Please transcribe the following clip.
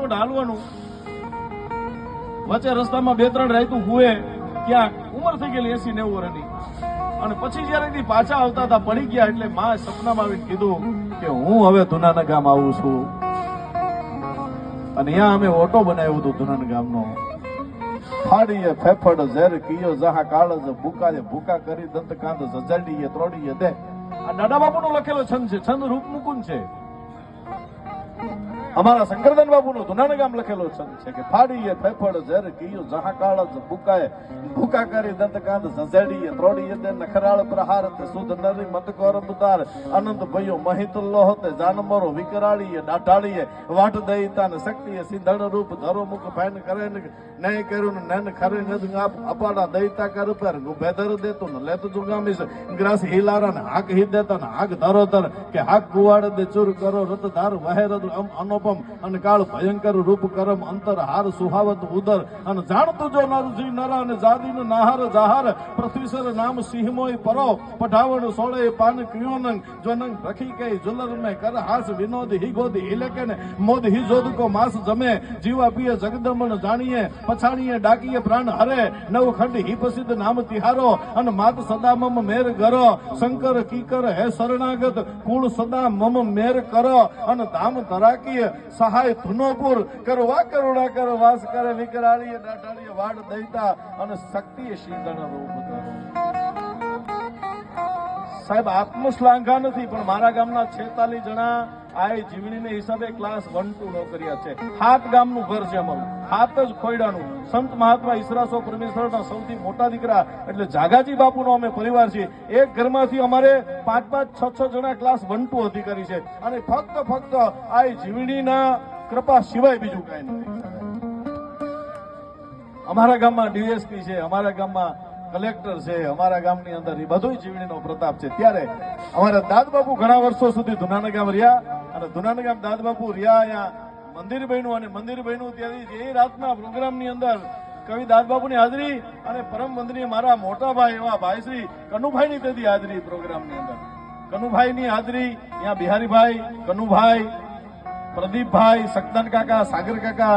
ફટાફટ હાલવાનું. વચ્ચે રસ્તામાં 2-3 રાયતું હુએ, ક્યાંક ઉંમર થઈ ગયેલી 80-90 વર્ષની. અને પછી જયારે પાછા આવતા હતા પડી ગયા, એટલે માં સપનામાં આવીને કીધું કે હું હવે ધુનાના ગામ આવું છું. અને ત્યાં અમે ઓટો બનાવ્યો હતો ધુનાના ગામનો. ફાડીએ ફેફડ ઝેર કિયો જહા કાળજ ભૂકાએ ભૂકા કરી દંત કાંદ ઝજાડીએ ત્રોડીએ દે. આ દાદા બાપુનો લખેલો છંદ છે. છંદ રૂપ મુકુંદ છે. અમારા શંકરદાન બાપુનો ધુનાના ગામ લખેલો છંદ છે કે ફાડીએ ફેફડ ઝેર કિયો જહા કાળજ ભૂકાએ ભૂકા કરી દંત કાંદ ઝજાડીએ ત્રોડીએ દે. નખરાળ પ્રહાર તે સુધ નરી મત કોર બુદાર આનંદ ભયો મહિત લોહતે જાનમરો વિકરાળીએ ડાઢાળીએ વાટ દઈતા ને શક્તિએ સિંધણ રૂપ ધરો મુખ ફેન કરે ને નય કર્યું ને નન ખરે નદ અપાડા દઈતા કર પર બેદર દેતો ને લેતો જુગામીસ ગ્રાસ હિલારા ને હાક હી દેતા ને હાક ધરો ધર કે હાક કુવાડ દે ચૂર કરો રત ધાર વહેરદ અનુપમ અને કાળ ભયંકર રૂપ કરમ અંતર હાર સુહાવત ઉદર અને જાણતું જો નરજી નરા અને જાદી નું નાહાર જાહાર પૃથ્વીસર નામ સિંહમોય પરો પઢાવણ સોળે પાન ક્યોનંગ જોનંગ રખી કઈ જુલર મે કર હાસ વિનોદ હી ગોદ હિલેકે ને મોદ હી જોદ કો માસ જમે જીવા પીએ જગદમણ જાણીએ પછાણીએ ડાકીએ પ્રાણ હરે નવ ખંડ હી પ્રસિદ્ધ નામ તિહારો અને માત સદા મમ મેર ગરો શંકર કીકર હે શરણાગત કુળ સદા મમ મેર કરો અને ધામ તરાકીય સહાય ધુનોપુર કરવા કરુણા કર વાસ કરે વિકરાળીએ ડાઢાળીએ વાડ દઈતા અને શક્તિએ શીતળ રૂપ કરો. સાહેબ આત્મશ્લાઘા નથી, પણ મારા ગામના 46 જણા આ જીવણીને હિસાબે ક્લાસ 1-2 નોકરિયા છે. 7 ગામનું ઘર છે અમારું, 7 જ ખોયડાનું. સંત મહાત્મા ઈસરાસો પરમેશ્વરના સૌથી મોટા દીકરા એટલે જાગાજી બાપુનો અમે પરિવાર છીએ. એક ઘરમાંથી અમારે 5-5, 6-6 જણા ક્લાસ 1-2 અધિકારી છે. અને ફક્ત આ જીવણીના કૃપા સિવાય બીજું કઈ નથી. અમારા ગામમાં ડીએસપી છે, અમારા ગામમાં કલેક્ટર છે, અમારા ગામની અંદર એ બધું જીવણીનો પ્રતાપ છે. ત્યારે અમારા દાદબાપુ ઘણા વર્ષો સુધી ધુનાના ગામ રહ્યા અને ધુનાના ગામ દાદબાપુ રહ્યા અહીંયા મંદિર બન્યું અને મંદિર બન્યું ત્યારે એ રાતના પ્રોગ્રામની અંદર કવિ દાદબાપુની હાજરી અને પરમ વંદનીય મારા મોટા ભાઈ એવા ભાઈ શ્રી કનુભાઈની તેથી હાજરી પ્રોગ્રામની અંદર. કનુભાઈની હાજરી અહીંયા બિહારીભાઈ, કનુભાઈ, પ્રદીપભાઈ, સક્તન કાકા, સાગર કાકા